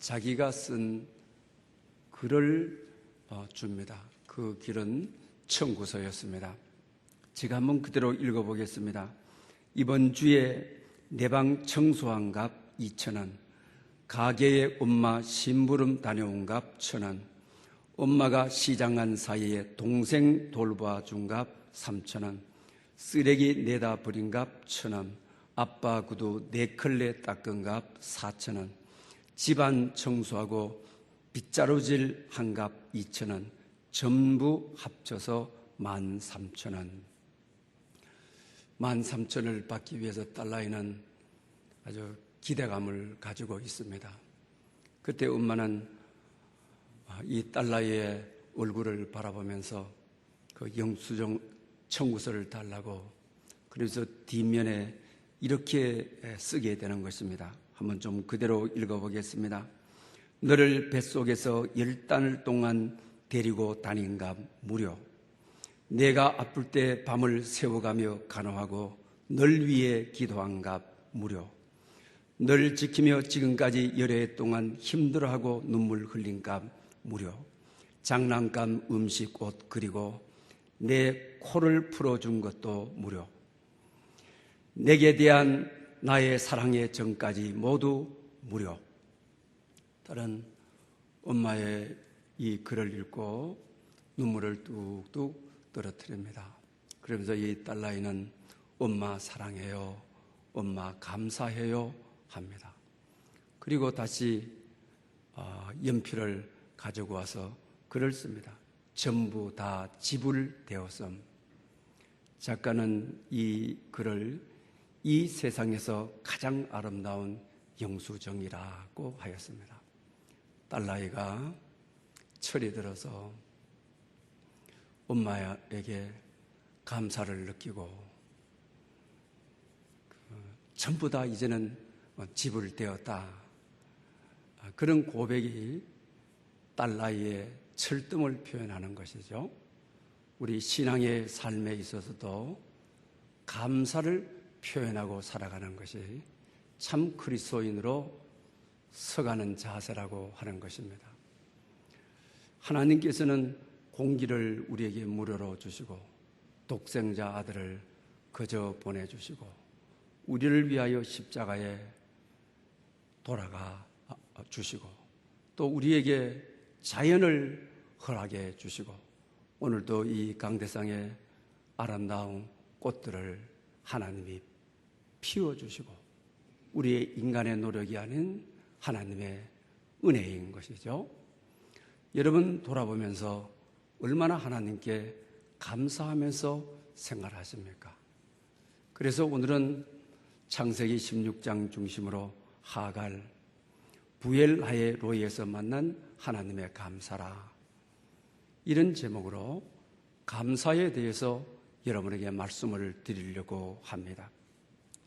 자기가 쓴 글을 줍니다. 그 길은 청구서였습니다. 제가 한번 그대로 읽어보겠습니다. 이번 주에 내 방 청소한 값 2,000원, 가게에 엄마 심부름 다녀온 값 1,000원, 엄마가 시장 간 사이에 동생 돌봐준 값 3,000원, 쓰레기 내다 버린 값 1,000원, 아빠 구두 4컬레 닦은 값 4,000원, 집안 청소하고 빗자루질 한 값 2,000원, 전부 합쳐서 13,000원. 13,000원을 받기 위해서 딸아이는 아주 기대감을 가지고 있습니다. 그때 엄마는 이 딸아이의 얼굴을 바라보면서 그 영수증 청구서를 달라고, 그래서 뒷면에 이렇게 쓰게 되는 것입니다. 한번 좀 그대로 읽어보겠습니다. 너를 뱃속에서 10달을 동안 데리고 다닌 값 무료. 내가 아플 때 밤을 새워가며 간호하고 널 위해 기도한 값 무료. 널 지키며 지금까지 여러 해 동안 힘들어하고 눈물 흘린 값 무료. 장난감, 음식, 옷, 그리고 내 코를 풀어준 것도 무료. 내게 대한 나의 사랑의 정까지 모두 무료. 딸은 엄마의 이 글을 읽고 눈물을 뚝뚝 떨어뜨립니다. 그러면서 이 딸아이는 엄마 사랑해요, 엄마 감사해요 합니다. 그리고 다시 연필을 가지고 와서 글을 씁니다. 전부 다 지불되었음. 작가는 이 글을 이 세상에서 가장 아름다운 영수증이라고 하였습니다. 딸아이가 철이 들어서 엄마에게 감사를 느끼고 전부 다 이제는 지불되었다, 그런 고백이 딸아이의 철등을 표현하는 것이죠. 우리 신앙의 삶에 있어서도 감사를 표현하고 살아가는 것이 참 그리스도인으로 서가는 자세라고 하는 것입니다. 하나님께서는 공기를 우리에게 무료로 주시고 독생자 아들을 거저 보내주시고 우리를 위하여 십자가에 돌아가 주시고 또 우리에게 자연을 허락해 주시고 오늘도 이 강대상에 아름다운 꽃들을 하나님이 피워주시고 우리의 인간의 노력이 아닌 하나님의 은혜인 것이죠. 여러분 돌아보면서 얼마나 하나님께 감사하면서 생활하십니까? 그래서 오늘은 창세기 16장 중심으로 하갈, 부엘하의 로이에서 만난 하나님의 감사라, 이런 제목으로 감사에 대해서 여러분에게 말씀을 드리려고 합니다.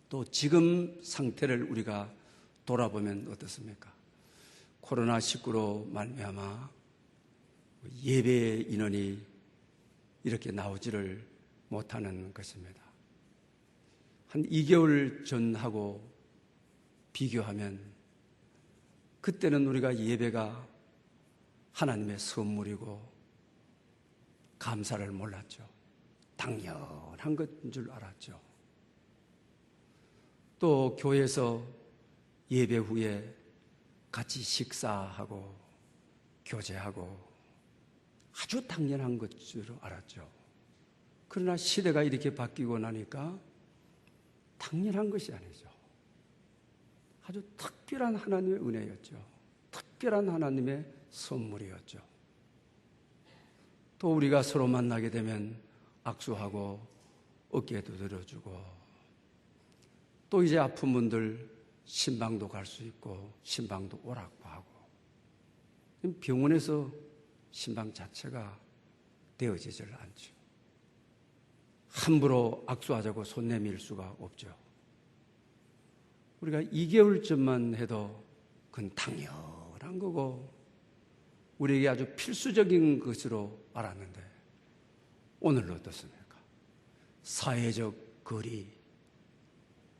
또 지금 상태를 우리가 돌아보면 어떻습니까? 코로나19로 말미암아 예배 인원이 이렇게 나오지를 못하는 것입니다. 한 2개월 전하고 비교하면 그때는 우리가 예배가 하나님의 선물이고 감사를 몰랐죠. 당연한 것인 줄 알았죠. 또 교회에서 예배 후에 같이 식사하고 교제하고 아주 당연한 것으로 알았죠. 그러나 시대가 이렇게 바뀌고 나니까 당연한 것이 아니죠. 아주 특별한 하나님의 은혜였죠. 특별한 하나님의 선물이었죠. 또 우리가 서로 만나게 되면 악수하고 어깨도 들어주고 또 이제 아픈 분들 신방도 갈 수 있고 신방도 오라고 하고 병원에서 신방 자체가 되어지질 않죠. 함부로 악수하자고 손 내밀 수가 없죠. 우리가 2개월 전만 해도 그건 당연한 거고 우리에게 아주 필수적인 것으로 알았는데 오늘은 어떻습니까? 사회적 거리,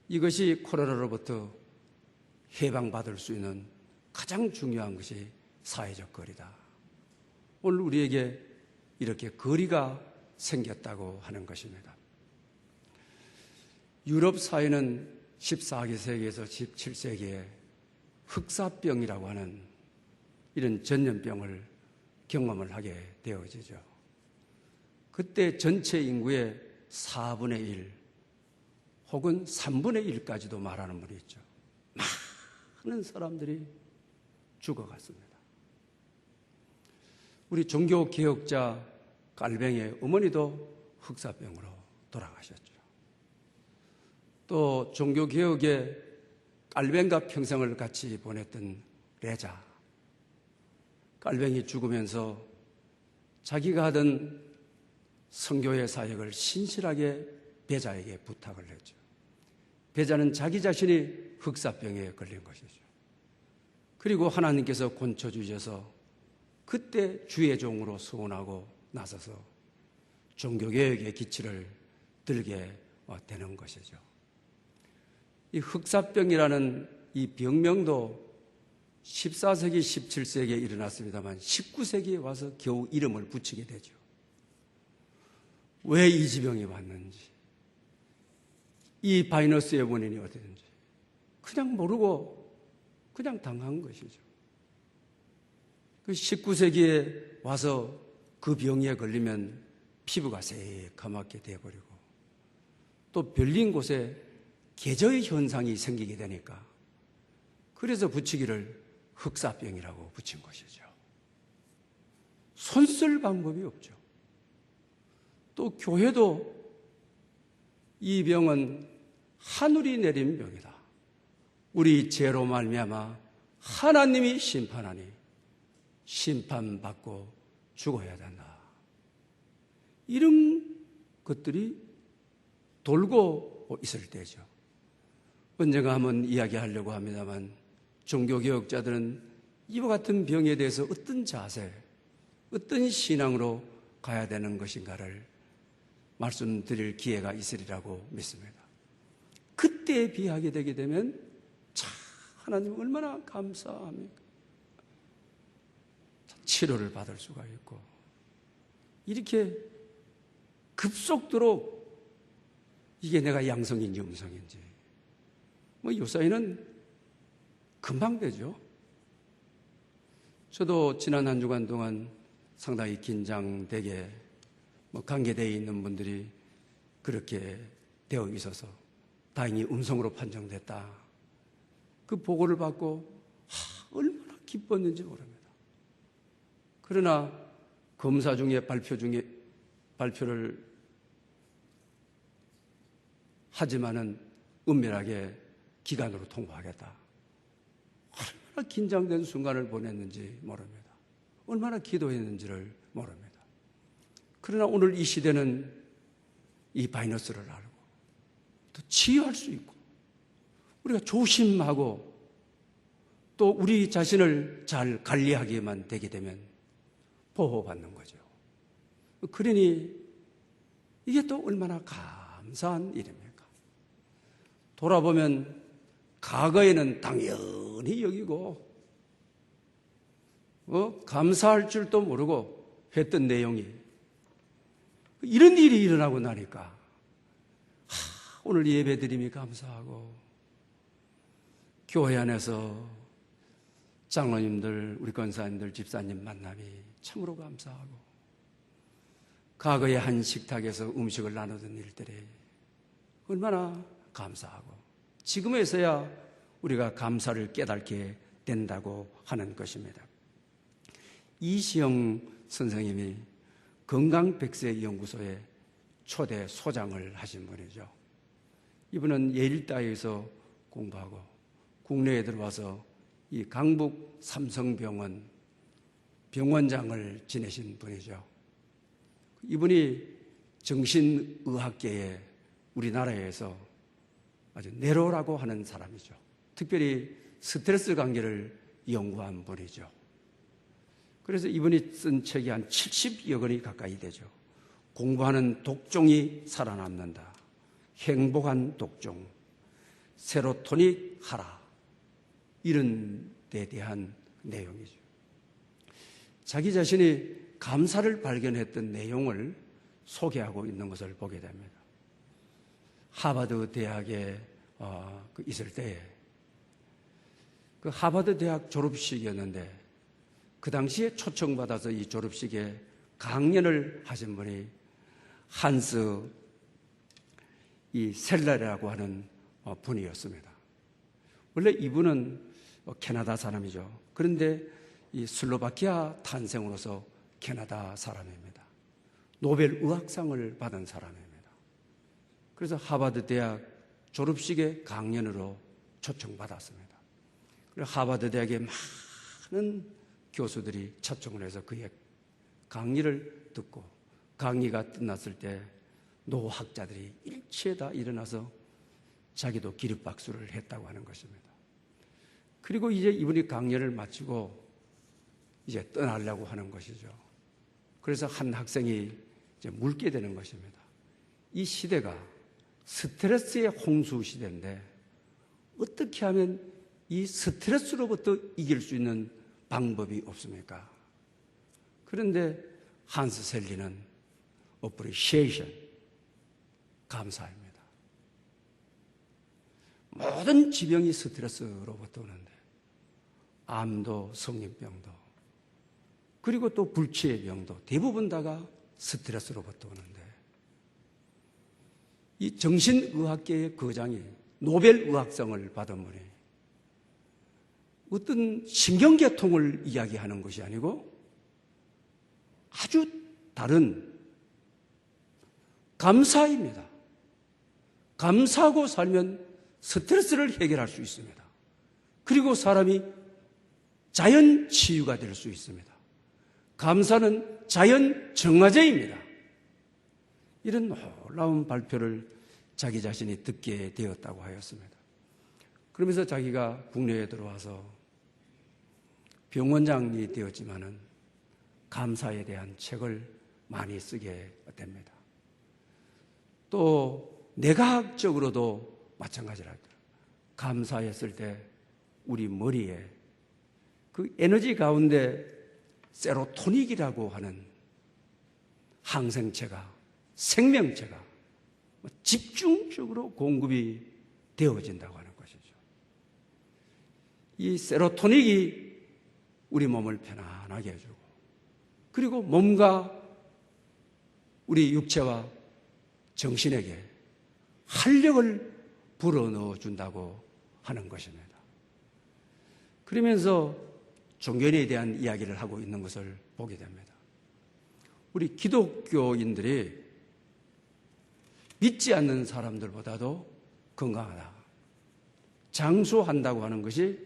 이것이 코로나로부터 해방받을 수 있는 가장 중요한 것이 사회적 거리다. 오늘 우리에게 이렇게 거리가 생겼다고 하는 것입니다. 유럽 사회는 14세기에서 17세기에 흑사병이라고 하는 이런 전염병을 경험을 하게 되어지죠. 그때 전체 인구의 4분의 1 혹은 3분의 1까지도 말하는 분이 있죠. 많은 사람들이 죽어갔습니다. 우리 종교개혁자 깔뱅의 어머니도 흑사병으로 돌아가셨죠. 또 종교개혁에 깔뱅과 평생을 같이 보냈던 레자, 깔뱅이 죽으면서 자기가 하던 선교의 사역을 신실하게 배자에게 부탁을 했죠. 배자는 자기 자신이 흑사병에 걸린 것이죠. 그리고 하나님께서 권쳐주셔서 그때 주의 종으로 소원하고 나서서 종교개혁의 기치를 들게 되는 것이죠. 이 흑사병이라는 이 병명도 14세기, 17세기에 일어났습니다만 19세기에 와서 겨우 이름을 붙이게 되죠. 왜 이 지병이 왔는지, 이 바이러스의 원인이 어디든지 그냥 모르고 그냥 당한 것이죠. 그 19세기에 와서 그 병에 걸리면 피부가 새까맣게 되어버리고 또 별린 곳에 계저의 현상이 생기게 되니까 그래서 붙이기를 흑사병이라고 붙인 것이죠. 손 쓸 방법이 없죠. 또 교회도 이 병은 하늘이 내린 병이다. 우리 죄로 말미암아 하나님이 심판하니 심판받고 죽어야 된다. 이런 것들이 돌고 있을 때죠. 언젠가 한번 이야기하려고 합니다만 종교개혁자들은 이와 같은 병에 대해서 어떤 자세, 어떤 신앙으로 가야 되는 것인가를 말씀드릴 기회가 있으리라고 믿습니다. 그때에 비하게 되게 되면 참 하나님 얼마나 감사합니까? 치료를 받을 수가 있고 이렇게 급속도로 이게 내가 양성인지 음성인지 요사이는 금방 되죠. 저도 지난 한 주간 동안 상당히 긴장되게 관계되어 있는 분들이 그렇게 되어 있어서 다행히 음성으로 판정됐다. 그 보고를 받고 얼마나 기뻤는지 모릅니다. 그러나 검사 중에 발표를 하지만은 은밀하게 기관으로 통보하겠다. 얼마나 긴장된 순간을 보냈는지 모릅니다. 얼마나 기도했는지를 모릅니다. 그러나 오늘 이 시대는 이 바이러스를 알고 또 치유할 수 있고 우리가 조심하고 또 우리 자신을 잘 관리하기만 되게 되면 보호받는 거죠. 그러니 이게 또 얼마나 감사한 일입니까? 돌아보면 과거에는 당연히 여기고 감사할 줄도 모르고 했던 내용이 이런 일이 일어나고 나니까 오늘 예배드림이 감사하고 교회 안에서 장로님들, 우리 권사님들, 집사님 만남이 참으로 감사하고 과거에 한 식탁에서 음식을 나누던 일들이 얼마나 감사하고 지금에서야 우리가 감사를 깨닫게 된다고 하는 것입니다. 이시영 선생님이 건강백세연구소의 초대 소장을 하신 분이죠. 이분은 예일대에서 공부하고 국내에 들어와서 이 강북 삼성병원 병원장을 지내신 분이죠. 이분이 정신의학계에 우리나라에서 아주 네로라고 하는 사람이죠. 특별히 스트레스 관계를 연구한 분이죠. 그래서 이분이 쓴 책이 한 70여 권이 가까이 되죠. 공부하는 독종이 살아남는다. 행복한 독종. 세로토닉 하라. 이런 데 대한 내용이죠. 자기 자신이 감사를 발견했던 내용을 소개하고 있는 것을 보게 됩니다. 하버드 대학에 있을 때에 그 하버드 대학 졸업식이었는데 그 당시에 초청받아서 이 졸업식에 강연을 하신 분이 한스 이 셀러라고 하는 분이었습니다. 원래 이분은 캐나다 사람이죠. 그런데 이 슬로바키아 탄생으로서 캐나다 사람입니다. 노벨 의학상을 받은 사람입니다. 그래서 하버드 대학 졸업식에 강연으로 초청받았습니다. 그래서 하버드 대학의 많은 교수들이 초청을 해서 그의 강의를 듣고 강의가 끝났을 때 노학자들이 일체에 다 일어나서 자기도 기립박수를 했다고 하는 것입니다. 그리고 이제 이분이 강연을 마치고 이제 떠나려고 하는 것이죠. 그래서 한 학생이 이제 묻게 되는 것입니다. 이 시대가 스트레스의 홍수 시대인데 어떻게 하면 이 스트레스로부터 이길 수 있는 방법이 없습니까? 그런데 한스 셀리는 appreciation, 감사입니다. 모든 지병이 스트레스로부터 오는데 암도 성인병도 그리고 또 불치의 병도 대부분 다가 스트레스로부터 오는데 이 정신의학계의 거장이 노벨 의학상을 받은 분이 어떤 신경계통을 이야기하는 것이 아니고 아주 다른 감사입니다. 감사하고 살면 스트레스를 해결할 수 있습니다. 그리고 사람이 자연 치유가 될 수 있습니다. 감사는 자연 정화제입니다. 이런 놀라운 발표를 자기 자신이 듣게 되었다고 하였습니다. 그러면서 자기가 국내에 들어와서 병원장이 되었지만은 감사에 대한 책을 많이 쓰게 됩니다. 또 내과학적으로도 마찬가지라 하더라고요. 감사했을 때 우리 머리에 그 에너지 가운데 세로토닉이라고 하는 항생체가 생명체가 집중적으로 공급이 되어진다고 하는 것이죠. 이 세로토닉이 우리 몸을 편안하게 해주고 그리고 몸과 우리 육체와 정신에게 활력을 불어넣어 준다고 하는 것입니다. 그러면서 종교에 대한 이야기를 하고 있는 것을 보게 됩니다. 우리 기독교인들이 믿지 않는 사람들보다도 건강하다. 장수한다고 하는 것이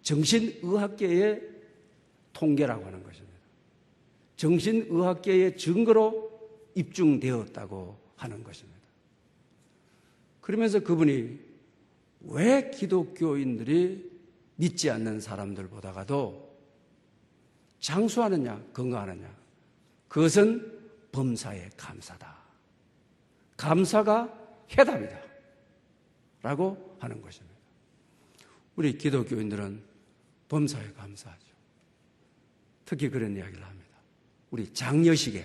정신의학계의 통계라고 하는 것입니다. 정신의학계의 증거로 입증되었다고 하는 것입니다. 그러면서 그분이 왜 기독교인들이 믿지 않는 사람들보다도 장수하느냐, 건강하느냐? 그것은 범사에 감사다. 감사가 해답이다. 라고 하는 것입니다. 우리 기독교인들은 범사에 감사하죠. 특히 그런 이야기를 합니다. 우리 장려식에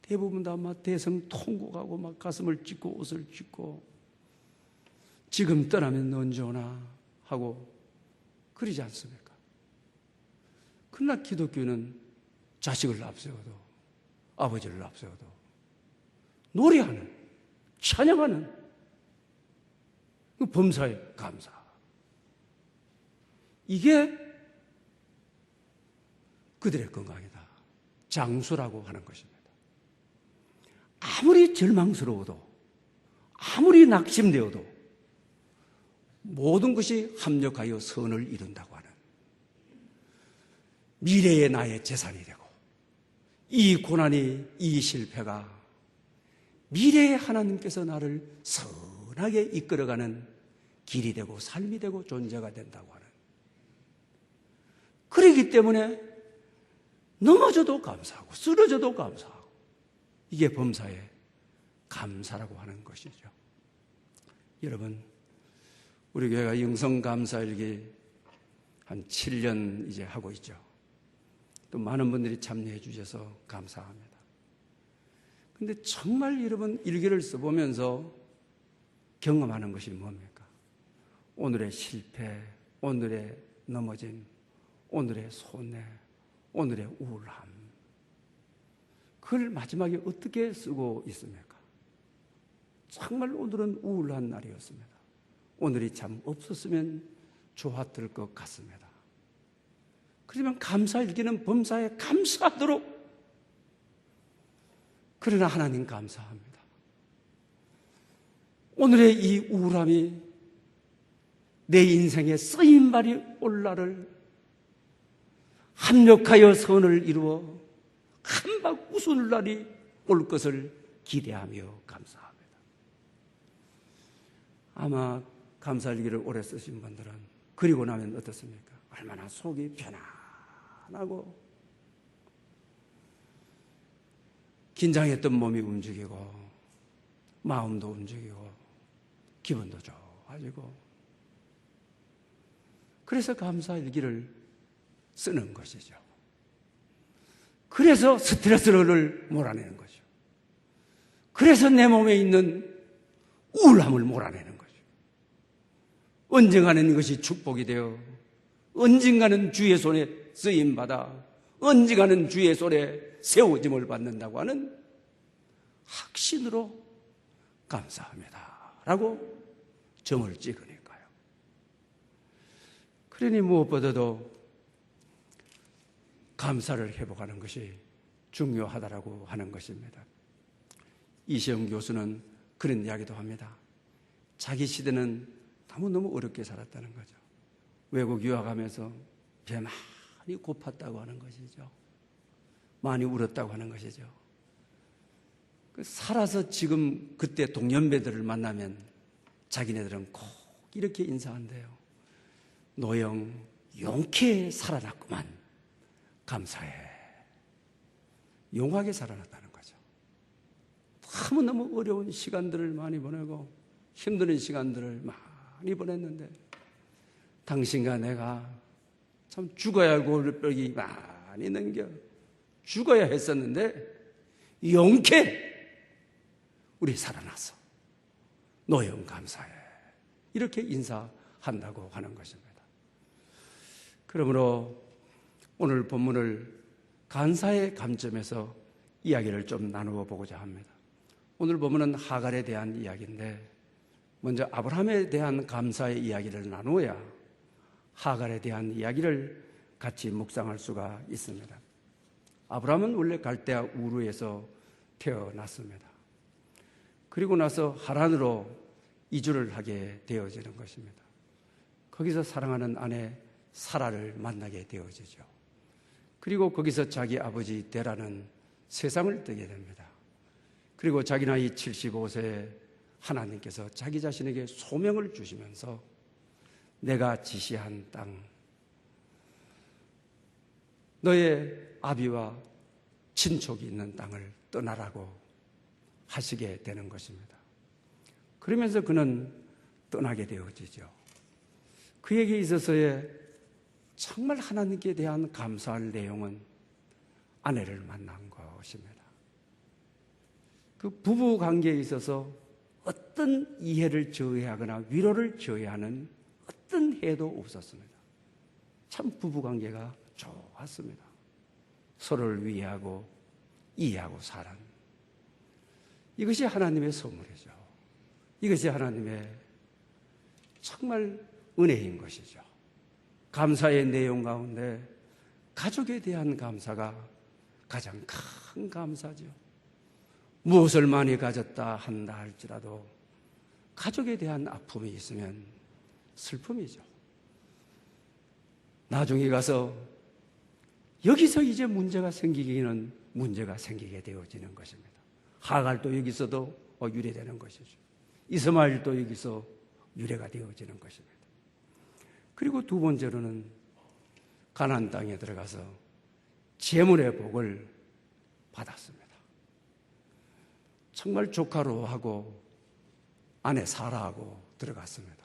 대부분 다 막 대성통곡하고 막 가슴을 찢고 옷을 찢고 지금 떠나면 언제 오나 하고 그러지 않습니까? 그러나 기독교는 자식을 앞세워도 아버지를 앞세워도 노래하는 찬양하는 그 범사에 감사. 이게 그들의 건강이다. 장수라고 하는 것입니다. 아무리 절망스러워도 아무리 낙심되어도 모든 것이 합력하여 선을 이룬다고 하는 미래의 나의 재산이 되고 이 고난이 이 실패가 미래의 하나님께서 나를 선하게 이끌어가는 길이 되고 삶이 되고 존재가 된다고 하는 그렇기 때문에 넘어져도 감사하고 쓰러져도 감사하고 이게 범사에 감사라고 하는 것이죠. 여러분 우리 교회가 영성감사일기 한 7년 이제 하고 있죠. 또 많은 분들이 참여해 주셔서 감사합니다. 근데 정말 여러분 일기를 써보면서 경험하는 것이 뭡니까? 오늘의 실패, 오늘의 넘어짐, 오늘의 손해, 오늘의 우울함. 그걸 마지막에 어떻게 쓰고 있습니까? 정말 오늘은 우울한 날이었습니다. 오늘이 참 없었으면 좋았을 것 같습니다. 그러면 감사일기는 범사에 감사하도록, 그러나 하나님 감사합니다. 오늘의 이 우울함이 내 인생에 쓰임발이 올 날을 합력하여 선을 이루어 한박 웃을 날이 올 것을 기대하며 감사합니다. 아마 감사일기를 오래 쓰신 분들은 그리고 나면 어떻습니까? 얼마나 속이 편안하고 긴장했던 몸이 움직이고 마음도 움직이고 기분도 좋아지고, 그래서 감사일기를 쓰는 것이죠. 그래서 스트레스를 몰아내는 거죠. 그래서 내 몸에 있는 우울함을 몰아내는 거죠. 언젠가는 이것이 축복이 되어, 언젠가는 주의 손에 쓰임받아, 언젠가는 주의 손에 세워짐을 받는다고 하는 확신으로 감사합니다 라고 점을 찍으니까요. 그러니 무엇보다도 감사를 회복하는 것이 중요하다라고 하는 것입니다. 이시영 교수는 그런 이야기도 합니다. 자기 시대는 너무너무 어렵게 살았다는 거죠. 외국 유학하면서 배 많이 고팠다고 하는 것이죠. 많이 울었다고 하는 것이죠. 살아서 지금 그때 동년배들을 만나면 자기네들은 꼭 이렇게 인사한대요. 노영 용케 살아났구만. 감사해. 용하게 살아났다는 거죠. 너무너무 어려운 시간들을 많이 보내고 힘든 시간들을 많이 보냈는데, 당신과 내가 참 죽어야 할 골병이 많이 넘겨 죽어야 했었는데 용케 우리 살아났어. 노영 감사해. 이렇게 인사한다고 하는 것입니다. 그러므로 오늘 본문을 감사의 관점에서 이야기를 좀 나누어 보고자 합니다. 오늘 본문은 하갈에 대한 이야기인데, 먼저 아브라함에 대한 감사의 이야기를 나누어야 하갈에 대한 이야기를 같이 묵상할 수가 있습니다. 아브라함은 원래 갈대아 우르에서 태어났습니다. 그리고 나서 하란으로 이주를 하게 되어지는 것입니다. 거기서 사랑하는 아내 사라를 만나게 되어지죠. 그리고 거기서 자기 아버지 데라는 세상을 뜨게 됩니다. 그리고 자기 나이 75세에 하나님께서 자기 자신에게 소명을 주시면서 내가 지시한 땅, 너의 아비와 친족이 있는 땅을 떠나라고 하시게 되는 것입니다. 그러면서 그는 떠나게 되어지죠. 그에게 있어서의 정말 하나님께 대한 감사할 내용은 아내를 만난 것입니다. 그 부부 관계에 있어서 어떤 이해를 저해하거나 위로를 저해하는 어떤 해도 없었습니다. 참 부부 관계가 좋았습니다. 서로를 위하고 이해하고 사는, 이것이 하나님의 선물이죠. 이것이 하나님의 정말 은혜인 것이죠. 감사의 내용 가운데 가족에 대한 감사가 가장 큰 감사죠. 무엇을 많이 가졌다 한다 할지라도 가족에 대한 아픔이 있으면 슬픔이죠. 나중에 가서 여기서 이제 문제가 생기기는 문제가 생기게 되어지는 것입니다. 하갈도 여기서도 유래되는 것이죠. 이스마엘도 여기서 유래가 되어지는 것입니다. 그리고 두 번째로는 가나안 땅에 들어가서 재물의 복을 받았습니다. 정말 조카로하고 아내 사라하고 들어갔습니다.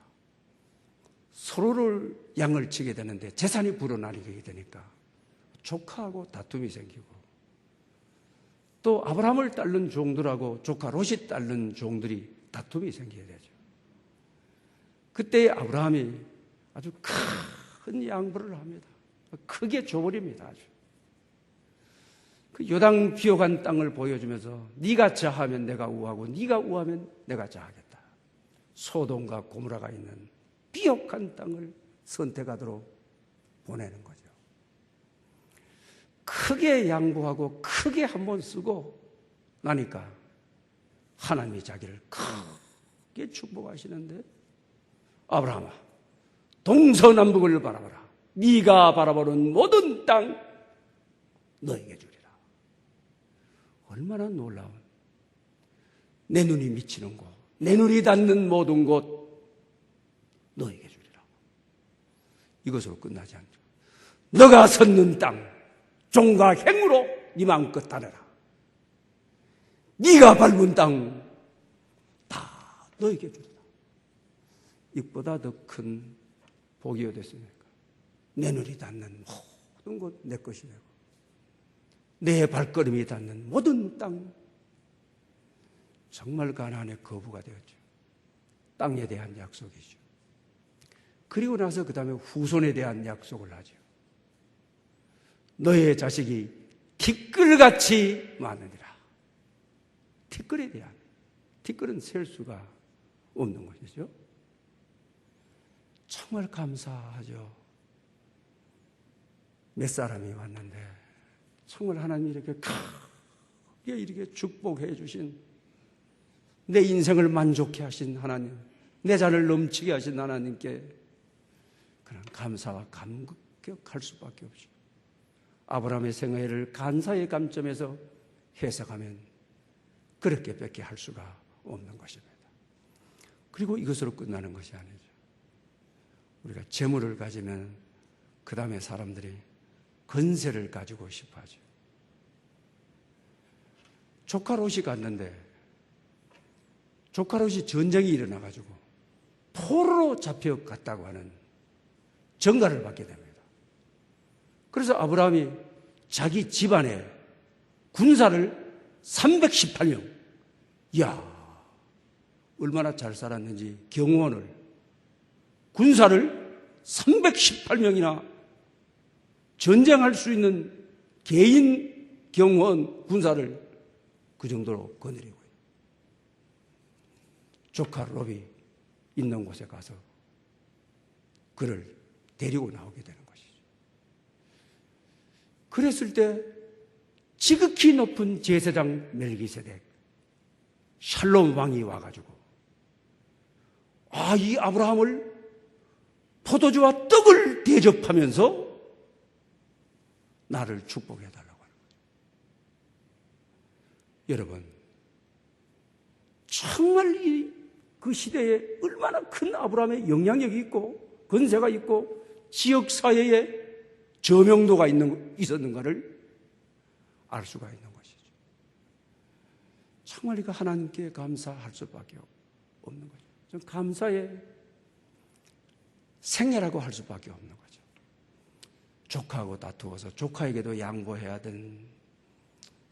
서로를 양을 치게 되는데 재산이 불어나게 되니까 조카하고 다툼이 생기고, 또 아브라함을 따르는 종들하고 조카 롯이 따르는 종들이 다툼이 생기게 되죠. 그때 아브라함이 아주 큰 양보를 합니다. 크게 줘버립니다. 아주. 그 요당 비옥한 땅을 보여주면서 네가 자하면 내가 우하고 네가 우하면 내가 자하겠다. 소돔과 고모라가 있는 비옥한 땅을 선택하도록 보내는 거죠. 크게 양보하고 크게 한번 쓰고 나니까 하나님이 자기를 크게 축복하시는데, 아브라함아, 동서남북을 바라보라. 네가 바라보는 모든 땅 너에게 주리라. 얼마나 놀라운, 내 눈이 미치는 곳, 내 눈이 닿는 모든 곳 너에게 주리라. 이것으로 끝나지 않죠. 너가 섰는 땅 종과 행으로 네 마음껏 따르라. 네가 밟은 땅 다 너에게 주리라. 이보다 더 큰 복이 어디 있습니까? 내 눈이 닿는 모든 곳 내 것이 되고, 내 발걸음이 닿는 모든 땅, 정말 가나안의 거부가 되었죠. 땅에 대한 약속이죠. 그리고 나서 그 다음에 후손에 대한 약속을 하죠. 너의 자식이 티끌같이 많으리라. 티끌에 대한, 티끌은 셀 수가 없는 것이죠. 정말 감사하죠. 몇 사람이 왔는데 정말 하나님이 이렇게 크게 이렇게 축복해 주신, 내 인생을 만족해 하신 하나님, 내 잔을 넘치게 하신 하나님께 그런 감사와 감격할 수밖에 없죠. 아브라함의 생애를 간사의 관점에서 해석하면 그렇게밖에 할 수가 없는 것입니다. 그리고 이것으로 끝나는 것이 아니죠. 우리가 재물을 가지면 그 다음에 사람들이 건세를 가지고 싶어 하죠. 조카 롯이 갔는데 조카 롯이 전쟁이 일어나가지고 포로로 잡혀갔다고 하는 전가를 받게 됩니다. 그래서 아브라함이 자기 집안에 군사를 318명, 이야, 얼마나 잘 살았는지, 경호원을, 군사를 318명이나 전쟁할 수 있는 개인 경호원 군사를 그 정도로 거느리고, 조카 롯이 있는 곳에 가서 그를 데리고 나오게 되는 것이죠. 그랬을 때 지극히 높은 제사장 멜기세덱, 샬롬 왕이 와가지고 이 아브라함을 포도주와 떡을 대접하면서 나를 축복해달라고 하는 거죠. 여러분, 정말 그 시대에 얼마나 큰 아브라함의 영향력이 있고 건세가 있고 지역사회에 저명도가 있었는가를 알 수가 있는 것이죠. 정말 이거 하나님께 감사할 수밖에 없는 거죠. 좀 감사의 생애라고 할 수밖에 없는 거죠. 조카하고 다투어서 조카에게도 양보해야 되는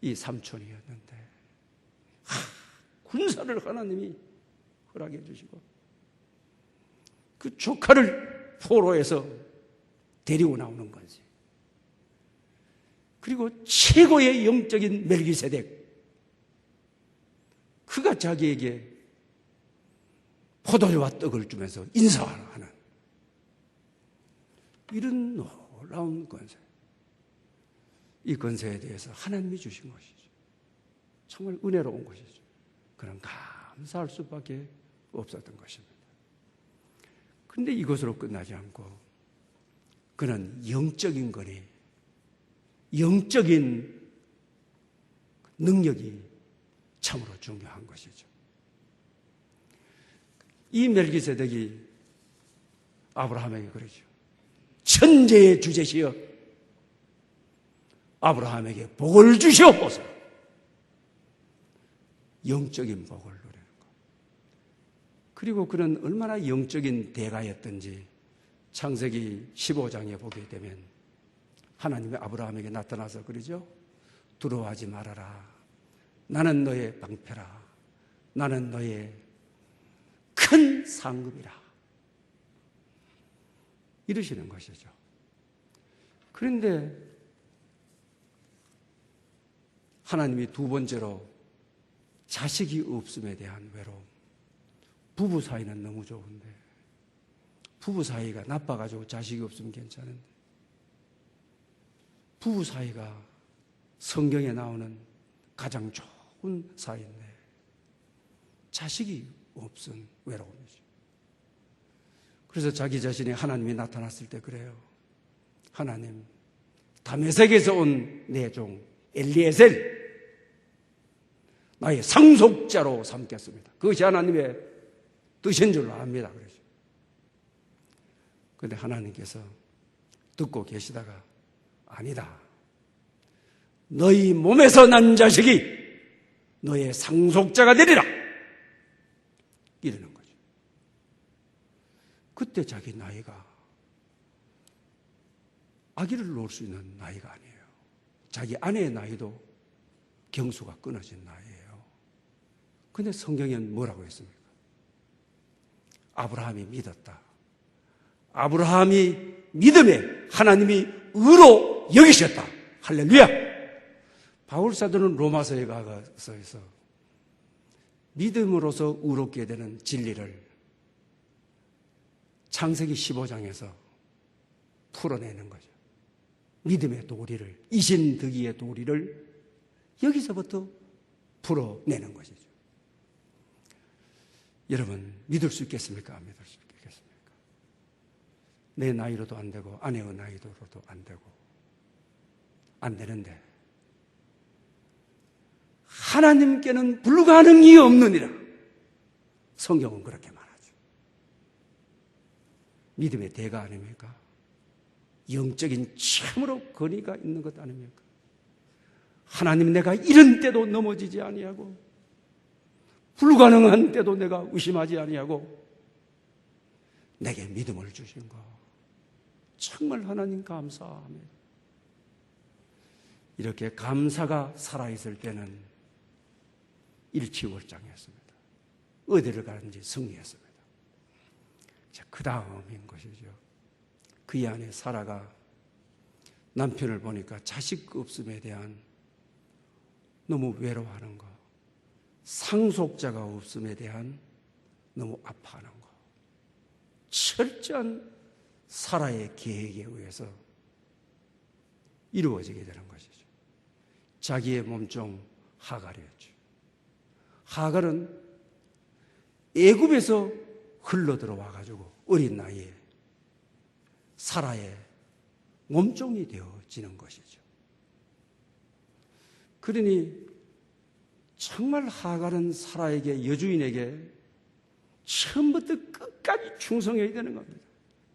이 삼촌이었는데 군사를 하나님이 허락해 주시고 그 조카를 포로에서 데리고 나오는 거지. 그리고 최고의 영적인 멜기세덱, 그가 자기에게 포도주와 떡을 주면서 인사하는 이런 놀라운 권세, 이 권세에 대해서 하나님이 주신 것이죠. 정말 은혜로운 것이죠. 그런 감사할 수밖에 없었던 것입니다. 그런데 이것으로 끝나지 않고 그는 영적인 거리, 영적인 능력이 참으로 중요한 것이죠. 이 멜기세덱이 아브라함에게 그러죠. 천재의 주제시여 아브라함에게 복을 주시옵소서. 영적인 복을 누리는 것. 그리고 그는 얼마나 영적인 대가였던지 창세기 15장에 보게 되면 하나님이 아브라함에게 나타나서 그러죠. 두려워하지 말아라. 나는 너의 방패라. 나는 너의 큰 상급이라. 이러시는 것이죠. 그런데 하나님이 두 번째로 자식이 없음에 대한 외로움. 부부 사이는 너무 좋은데 부부 사이가 나빠가지고 자식이 없으면 괜찮은데 부부 사이가 성경에 나오는 가장 좋은 사이인데 자식이 없은 외로움이죠. 그래서 자기 자신이 하나님이 나타났을 때 그래요. 하나님, 다메섹에서 온 내 종 엘리에셀 나의 상속자로 삼겠습니다. 그것이 하나님의 뜻인 줄로 압니다. 그러죠. 그런데 하나님께서 듣고 계시다가 아니다. 너희 몸에서 난 자식이 너의 상속자가 되리라. 이러는 거죠. 그때 자기 나이가 아기를 놓을 수 있는 나이가 아니에요. 자기 아내의 나이도 경수가 끊어진 나이예요. 근데 성경에는 뭐라고 했습니까? 아브라함이 믿었다. 아브라함이 믿음에 하나님이 의로 여기셨다. 할렐루야! 바울사도는 로마서에 가서 믿음으로서 의롭게 되는 진리를 창세기 15장에서 풀어내는 거죠. 믿음의 도리를, 이신득이의 도리를 여기서부터 풀어내는 것이죠. 여러분, 믿을 수 있겠습니까? 안 믿을 수 있겠습니까? 내 나이로도 안 되고 아내의 나이로도 안 되고 안 되는데 하나님께는 불가능이 없느니라. 성경은 그렇게 말하죠. 믿음의 대가 아닙니까? 영적인 참으로 권위가 있는 것 아닙니까? 하나님, 내가 이런 때도 넘어지지 아니하고 불가능한 때도 내가 의심하지 아니하고 내게 믿음을 주신 거 정말 하나님 감사합니다. 이렇게 감사가 살아있을 때는 일치월장했습니다. 어디를 가는지 승리했습니다. 그 다음인 것이죠. 그의 아내 사라가 남편을 보니까 자식 없음에 대한 너무 외로워하는 거, 상속자가 없음에 대한 너무 아파하는 거, 철저한 사라의 계획에 의해서 이루어지게 되는 것이죠. 자기의 몸종 하갈이었죠. 하갈은 애굽에서 흘러 들어와 가지고 어린 나이에 사라의 몸종이 되어지는 것이죠. 그러니 정말 하갈은 사라에게, 여주인에게 처음부터 끝까지 충성해야 되는 겁니다.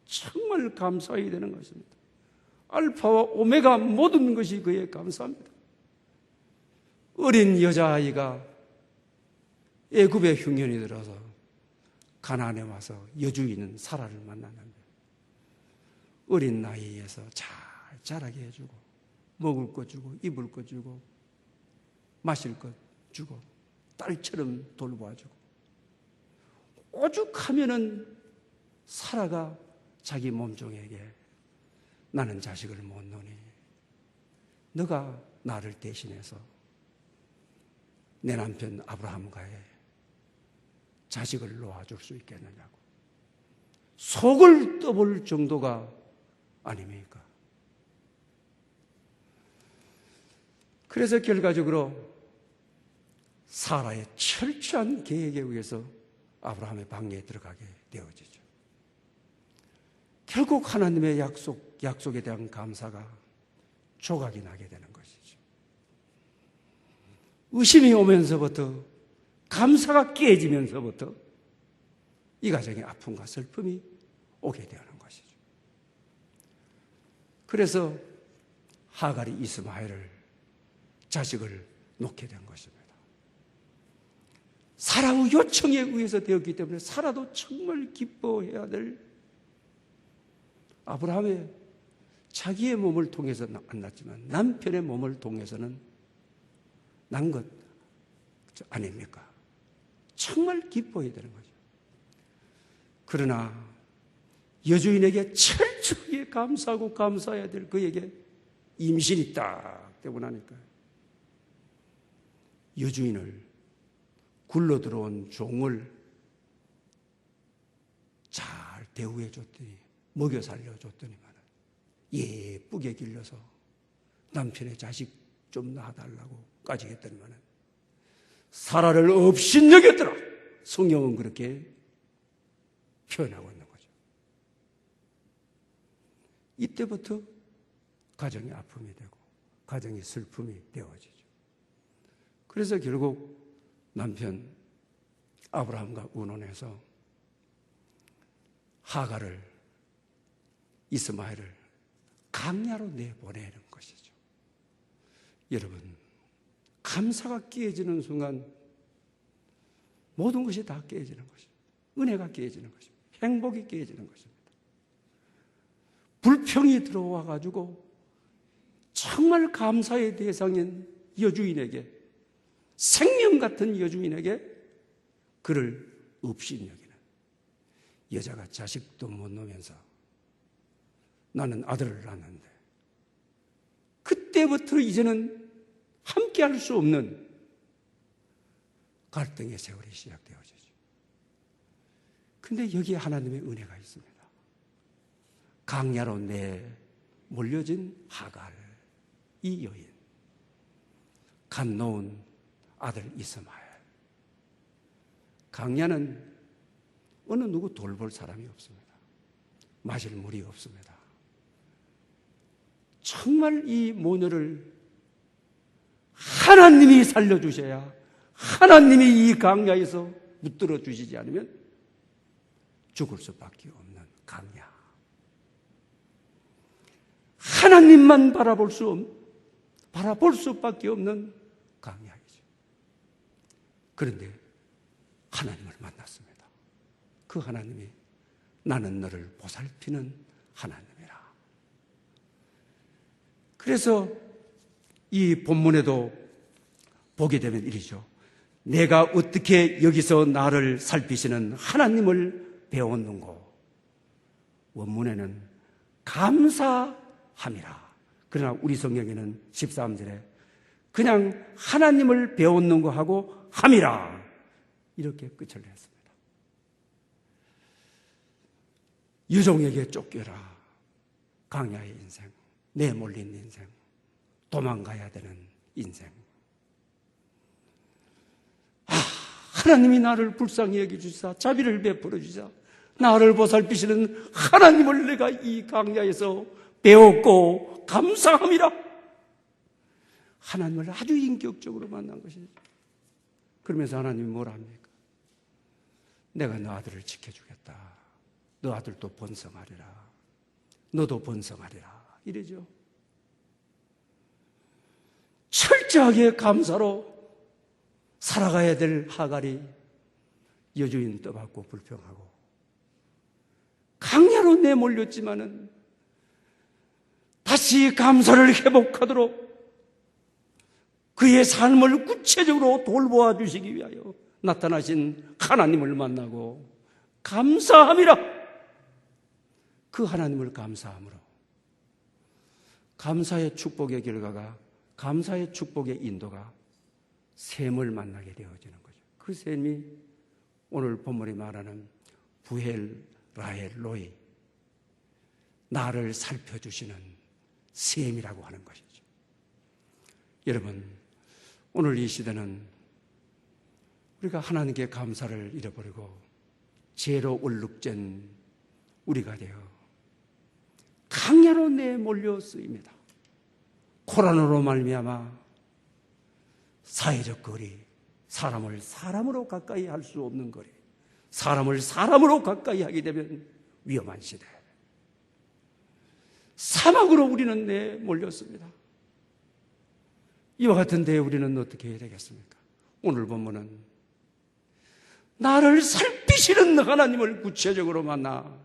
정말 감사해야 되는 것입니다. 알파와 오메가 모든 것이 그에 감사합니다. 어린 여자아이가 애굽의 흉년이 들어서 가나안에 와서 여주인은 사라를 만났는데 어린 나이에서 잘 자라게 해주고 먹을 것 주고 입을 것 주고 마실 것 주고 딸처럼 돌봐주고 오죽하면은 사라가 자기 몸종에게 나는 자식을 못 놓으니 너가 나를 대신해서 내 남편 아브라함과의 자식을 놓아줄 수 있겠느냐고 속을 떠볼 정도가 아닙니까? 그래서 결과적으로 사라의 철저한 계획에 의해서 아브라함의 방해에 들어가게 되어지죠. 결국 하나님의 약속에 대한 감사가 조각이 나게 되는 것이죠. 의심이 오면서부터, 감사가 깨지면서부터 이 가정에 아픔과 슬픔이 오게 되는 것이죠. 그래서 하갈이 이스마엘을, 자식을 놓게 된 것입니다. 사라의 요청에 의해서 되었기 때문에 사라도 정말 기뻐해야 될 아브라함의 자기의 몸을 통해서 안 났지만 남편의 몸을 통해서는 난 것 아닙니까? 정말 기뻐해야 되는 거죠. 그러나 여주인에게 철저하게 감사하고 감사해야 될 그에게 임신이 딱 되고 나니까 여주인을 굴러 들어온 종을 잘 대우해 줬더니 먹여 살려줬더니만 예쁘게 길러서 남편의 자식 좀 낳아달라고까지 했더니만 사라를 업신여겼더라. 성경은 그렇게 표현하고 있는 거죠. 이때부터 가정이 아픔이 되고 가정이 슬픔이 되어지죠. 그래서 결국 남편 아브라함과 의논해서 하갈을, 이스마엘을 강야로 내보내는 것이죠. 여러분, 감사가 깨지는 순간 모든 것이 다 깨지는 것입니다. 은혜가 깨지는 것입니다. 행복이 깨지는 것입니다. 불평이 들어와 가지고 정말 감사의 대상인 여주인에게, 생명 같은 여주인에게 그를 업신여기는 여자가 자식도 못 놓으면서 나는 아들을 낳았는데 그때부터 이제는 함께할 수 없는 갈등의 세월이 시작되어지죠. 근데 여기에 하나님의 은혜가 있습니다. 강야로 몰려진 하갈, 이 여인, 갓 놓은 아들 이스마엘. 강야는 어느 누구 돌볼 사람이 없습니다. 마실 물이 없습니다. 정말 이 모녀를 하나님이 살려주셔야, 하나님이 이 강야에서 붙들어 주시지 않으면 죽을 수밖에 없는 강야. 하나님만 바라볼 수밖에 없는 강야이죠. 그런데 하나님을 만났습니다. 그 하나님이 나는 너를 보살피는 하나님이라. 그래서 이 본문에도 보게 되면 이리죠. 내가 어떻게 여기서 나를 살피시는 하나님을 배웠는고. 원문에는 감사함이라. 그러나 우리 성경에는 13절에 그냥 하나님을 배웠는고 하고 함이라. 이렇게 끝을 냈습니다. 유종에게 쫓겨라. 강야의 인생, 내몰린 인생, 도망가야 되는 인생. 하나님이 나를 불쌍히 여겨주시사 자비를 베풀어 주시사 나를 보살피시는 하나님을 내가 이 강야에서 배웠고 감사함이라. 하나님을 아주 인격적으로 만난 것이죠. 그러면서 하나님이 뭐라 합니까? 내가 너 아들을 지켜주겠다. 너 아들도 번성하리라. 너도 번성하리라. 이래죠. 철저하게 감사로 살아가야 될 하갈이 여주인 떠받고 불평하고 강야로 내몰렸지만은 다시 감사를 회복하도록 그의 삶을 구체적으로 돌보아 주시기 위하여 나타나신 하나님을 만나고 감사함이라. 그 하나님을 감사함으로 감사의 축복의 결과가, 감사의 축복의 인도가 셈을 만나게 되어지는 거죠. 그 셈이 오늘 본문이 말하는 부헬, 라헬, 로이, 나를 살펴주시는 셈이라고 하는 것이죠. 여러분, 오늘 이 시대는 우리가 하나님께 감사를 잃어버리고 죄로 얼룩진 우리가 되어 강야로 내몰려 쓰입니다. 코로나로 말미암아 사회적 거리, 사람을 사람으로 가까이 할 수 없는 거리, 사람을 사람으로 가까이 하게 되면 위험한 시대. 사막으로 우리는 내몰렸습니다. 이와 같은 데에 우리는 어떻게 해야 되겠습니까? 오늘 본문은 나를 살피시는 하나님을 구체적으로 만나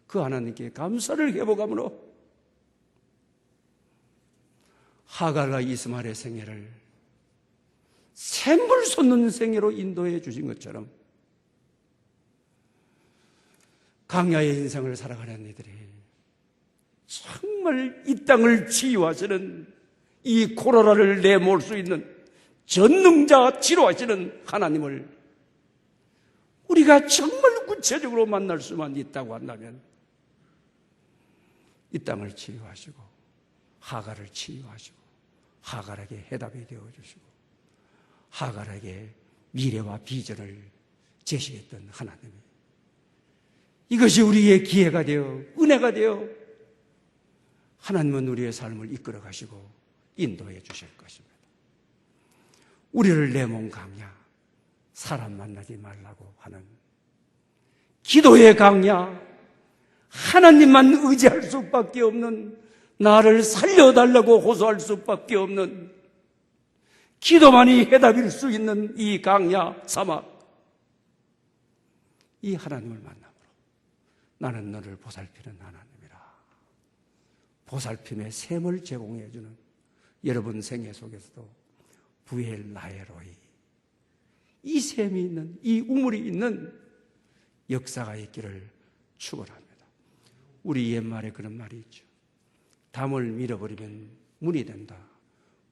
그 하나님께 감사를 회복함으로 하갈과 이스마엘의 생애를 샘물 솟는 생애로 인도해 주신 것처럼 광야의 인생을 살아가는 이들이 정말 이 땅을 치유하시는, 이 코로나를 내몰 수 있는 전능자 치료하시는 하나님을 우리가 정말 구체적으로 만날 수만 있다고 한다면 이 땅을 치유하시고 하갈을 치유하시고 하갈에게 해답이 되어주시고 하갈에게 미래와 비전을 제시했던 하나님이, 이것이 우리의 기회가 되어 은혜가 되어 하나님은 우리의 삶을 이끌어 가시고 인도해 주실 것입니다. 우리를 내 몸 강야, 사람 만나지 말라고 하는 기도의 강야, 하나님만 의지할 수밖에 없는, 나를 살려달라고 호소할 수밖에 없는, 기도만이 해답일 수 있는 이 강야 사막, 이 하나님을 만남으로 나는 너를 보살피는 하나님이라. 보살핌의 샘을 제공해 주는 여러분 생애 속에서도 부엘 나에로이, 이 샘이 있는, 이 우물이 있는 역사가 있기를 축원합니다. 우리 옛말에 그런 말이 있죠. 담을 밀어버리면 문이 된다.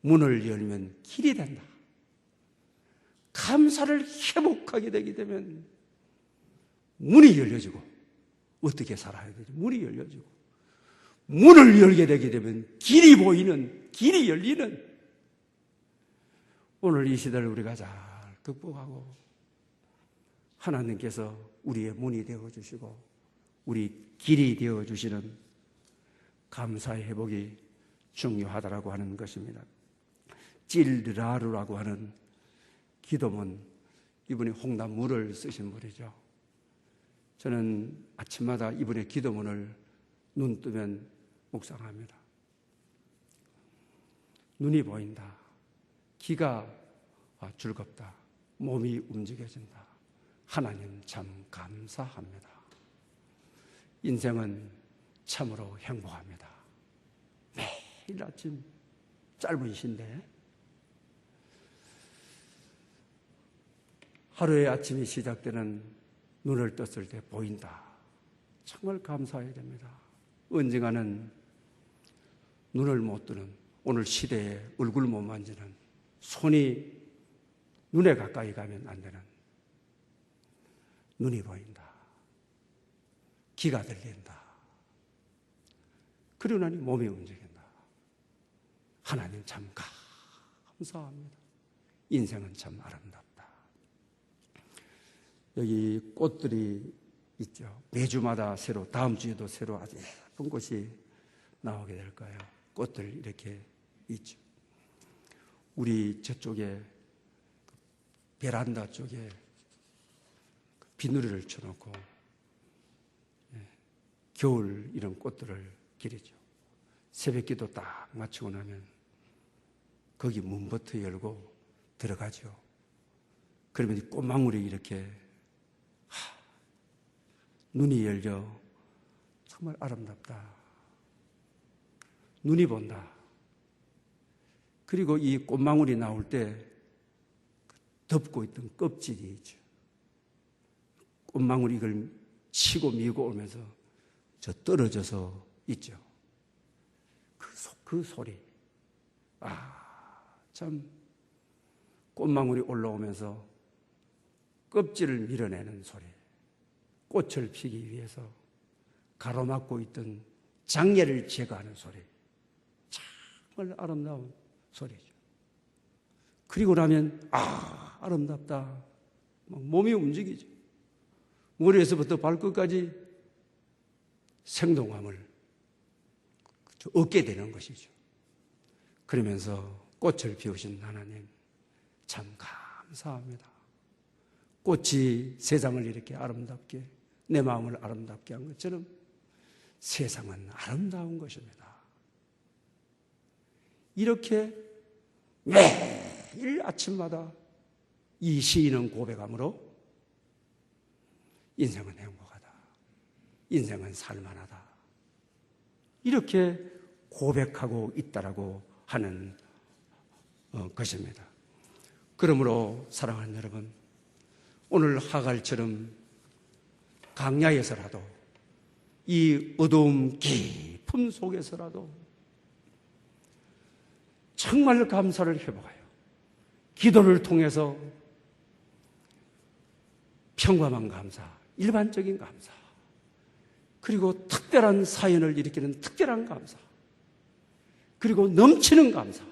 문을 열면 길이 된다. 감사를 회복하게 되게 되면 문이 열려지고, 어떻게 살아야 되지? 문이 열려지고, 문을 열게 되게 되면 길이 보이는, 길이 열리는, 오늘 이 시대를 우리가 잘 극복하고 하나님께서 우리의 문이 되어주시고 우리 길이 되어주시는 감사의 회복이 중요하다라고 하는 것입니다. 찔르라루라고 하는 기도문, 이분이 홍담물을 쓰신 분이죠. 저는 아침마다 이분의 기도문을 눈 뜨면 묵상합니다. 눈이 보인다. 귀가 즐겁다. 몸이 움직여진다. 하나님 참 감사합니다. 인생은 참으로 행복합니다. 매일 아침, 짧은 시인데 하루의 아침이 시작되는 눈을 떴을 때 보인다. 정말 감사해야 됩니다. 언젠가는 눈을 못 뜨는, 오늘 시대에 얼굴 못 만지는, 손이 눈에 가까이 가면 안 되는, 눈이 보인다. 귀가 들린다. 그러고 나니 몸이 움직인다. 하나님 참 감사합니다. 인생은 참 아름답다. 여기 꽃들이 있죠. 매주마다 새로, 다음 주에도 새로 아주 예쁜 꽃이 나오게 될 거예요. 꽃들 이렇게 있죠. 우리 저쪽에 베란다 쪽에 비누리를 쳐놓고 겨울 이런 꽃들을 기르죠. 새벽기도 딱 마치고 나면 거기 문부터 열고 들어가죠. 그러면 이 꽃망울이 이렇게 눈이 열려 정말 아름답다. 눈이 본다. 그리고 이 꽃망울이 나올 때 덮고 있던 껍질이 있죠. 꽃망울이 이걸 치고 밀고 오면서 저 떨어져서 있죠. 그 소리. 참 꽃망울이 올라오면서 껍질을 밀어내는 소리. 꽃을 피기 위해서 가로막고 있던 장애를 제거하는 소리. 정말 아름다운 소리죠. 그리고 나면 아름답다. 몸이 움직이죠. 머리에서부터 발끝까지 생동함을 얻게 되는 것이죠. 그러면서 꽃을 피우신 하나님 참 감사합니다. 꽃이 세상을 이렇게 아름답게, 내 마음을 아름답게 한 것처럼 세상은 아름다운 것입니다. 이렇게 매일 아침마다 이 시인은 고백함으로 인생은 행복하다. 인생은 살만하다. 이렇게 고백하고 있다라고 하는 것입니다. 그러므로 사랑하는 여러분, 오늘 하갈처럼 강야에서라도 이 어두움 깊은 속에서라도 정말 감사를 회복하여 기도를 통해서 평범한 감사, 일반적인 감사, 그리고 특별한 사연을 일으키는 특별한 감사, 그리고 넘치는 감사,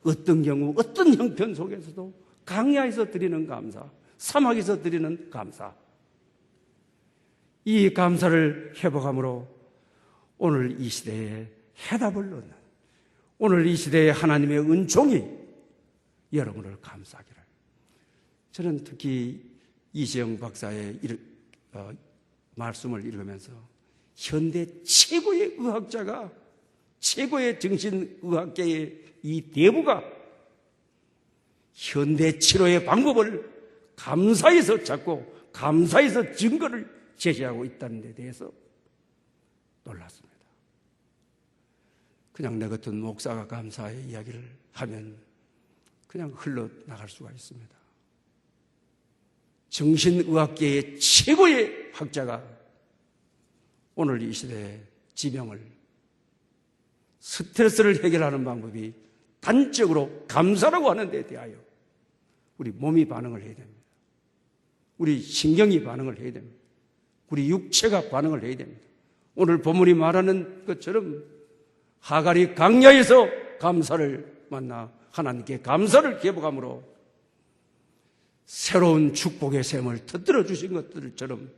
어떤 경우 어떤 형편 속에서도 강야에서 드리는 감사, 사막에서 드리는 감사, 이 감사를 회복함으로 오늘 이 시대에 해답을 얻는, 오늘 이 시대에 하나님의 은총이 여러분을 감싸기를. 저는 특히 이재영 박사의 말씀을 읽으면서 현대 최고의 의학자가, 최고의 정신의학계의 이 대부가 현대 치료의 방법을 감사해서 찾고 감사해서 증거를 제시하고 있다는 데 대해서 놀랐습니다. 그냥 내 같은 목사가 감사의 이야기를 하면 그냥 흘러나갈 수가 있습니다. 정신의학계의 최고의 학자가 오늘 이 시대의 지병을, 스트레스를 해결하는 방법이 단적으로 감사라고 하는 데 대하여 우리 몸이 반응을 해야 됩니다. 우리 신경이 반응을 해야 됩니다. 우리 육체가 반응을 해야 됩니다. 오늘 본문이 말하는 것처럼 하갈이 강야에서 감사를 만나 하나님께 감사를 회복함으로 새로운 축복의 샘을 터뜨려 주신 것들처럼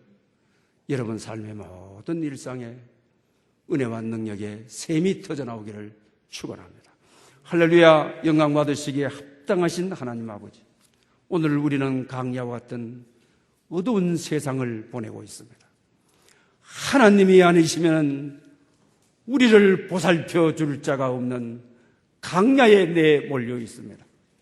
여러분 삶의 모든 일상에 은혜와 능력의 샘이 터져나오기를 축원합니다. 할렐루야. 영광 받으시기에 합당하신 하나님 아버지, 오늘 우리는 강야와 같은 어두운 세상을 보내고 있습니다. 하나님이 아니시면 우리를 보살펴 줄 자가 없는 강야에 내몰려 있습니다.